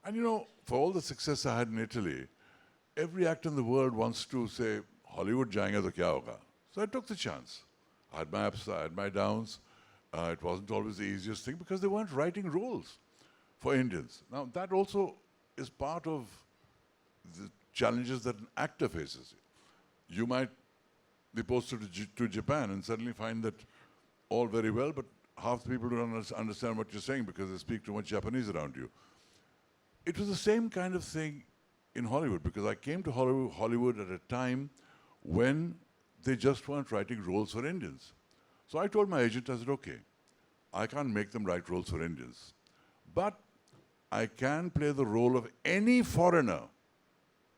And you know, for all the success I had in Italy, every actor in the world wants to say, Hollywood jayenge to kya hoga? So I took the chance. I had my ups, I had my downs. It wasn't always the easiest thing because they weren't writing roles for Indians. Now, that also is part of the challenges that an actor faces. You might be posted to Japan and suddenly find that all very well, but half the people don't understand what you're saying because they speak too much Japanese around you. It was the same kind of thing in Hollywood because I came to Hollywood at a time when they just weren't writing roles for Indians. So I told my agent, I said, okay, I can't make them write roles for Indians, but I can play the role of any foreigner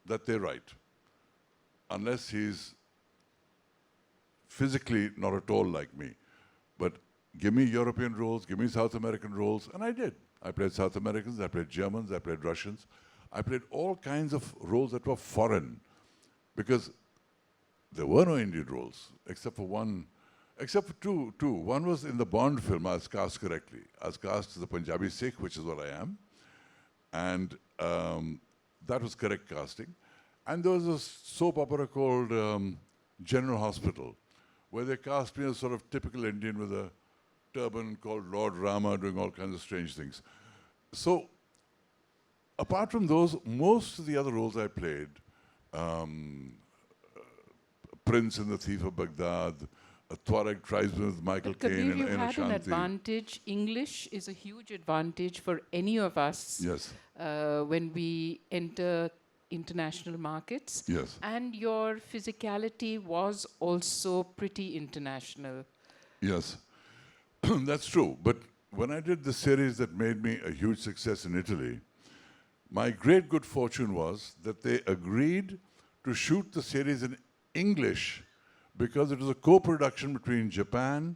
that they write, unless he's physically not at all like me. But give me European roles, give me South American roles, and I did. I played South Americans, I played Germans, I played Russians. I played all kinds of roles that were foreign because there were no Indian roles except for two. One was in the Bond film, I was cast correctly. I was cast as a Punjabi Sikh, which is what I am. And that was correct casting. And there was a soap opera called General Hospital, where they cast me as sort of typical Indian with a turban called Lord Rama doing all kinds of strange things. So, apart from those, most of the other roles I played, Prince in The Thief of Baghdad, a Tuareg tribesman with Michael Caine and you had Ashanti. an advantage. English is a huge advantage for any of us Yes. When we enter international markets. Yes. And your physicality was also pretty international. Yes, that's true. But when I did the series that made me a huge success in Italy, my great good fortune was that they agreed to shoot the series in English because it was a co-production between Japan,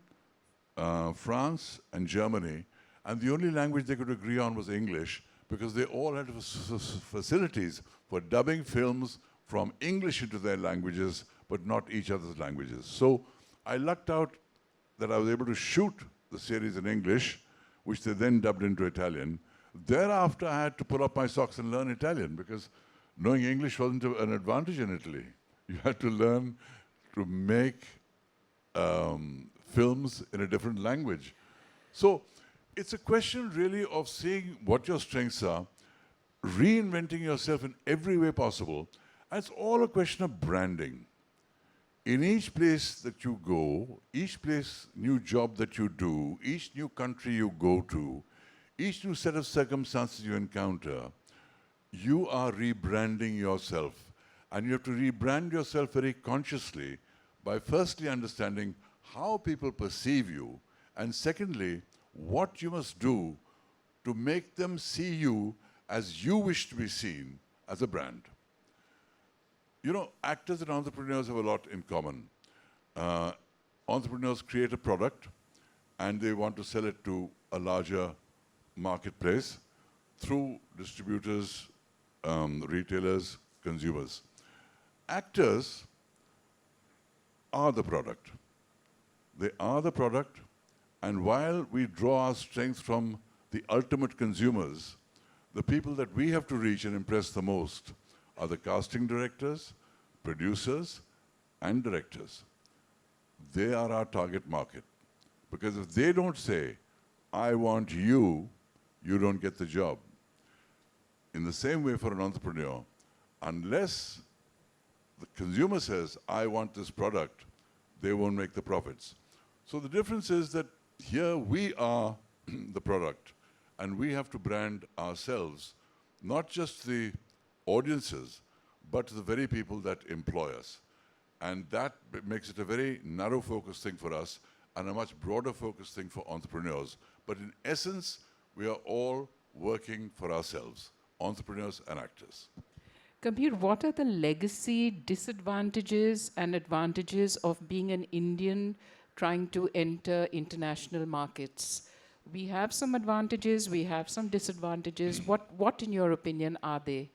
France, and Germany, and the only language they could agree on was English because they all had facilities for dubbing films from English into their languages, but not each other's languages. So I lucked out that I was able to shoot the series in English, which they then dubbed into Italian. Thereafter, I had to pull up my socks and learn Italian because knowing English wasn't an advantage in Italy. You had to learn to make films in a different language. So it's a question really of seeing what your strengths are, reinventing yourself in every way possible, and it's all a question of branding. In each place that you go, each place, new job that you do, each new country you go to, each new set of circumstances you encounter, you are rebranding yourself. And you have to rebrand yourself very consciously by firstly understanding how people perceive you, and secondly, what you must do to make them see you as you wish to be seen as a brand. You know, actors and entrepreneurs have a lot in common. Entrepreneurs create a product and they want to sell it to a larger marketplace through distributors, retailers, consumers. Actors are the product. They are the product, and while we draw our strength from the ultimate consumers, the people that we have to reach and impress the most are the casting directors, producers, and directors. They are our target market. Because if they don't say, I want you, you don't get the job. In the same way for an entrepreneur, unless the consumer says, I want this product, they won't make the profits. So the difference is that here we are the product, and we have to brand ourselves, not just the audiences, but the very people that employ us. And that makes it a very narrow focus thing for us and a much broader focus thing for entrepreneurs. But in essence, we are all working for ourselves, entrepreneurs and actors. Kabir, what are the legacy disadvantages and advantages of being an Indian trying to enter international markets? We have some advantages, we have some disadvantages. What in your opinion, are they?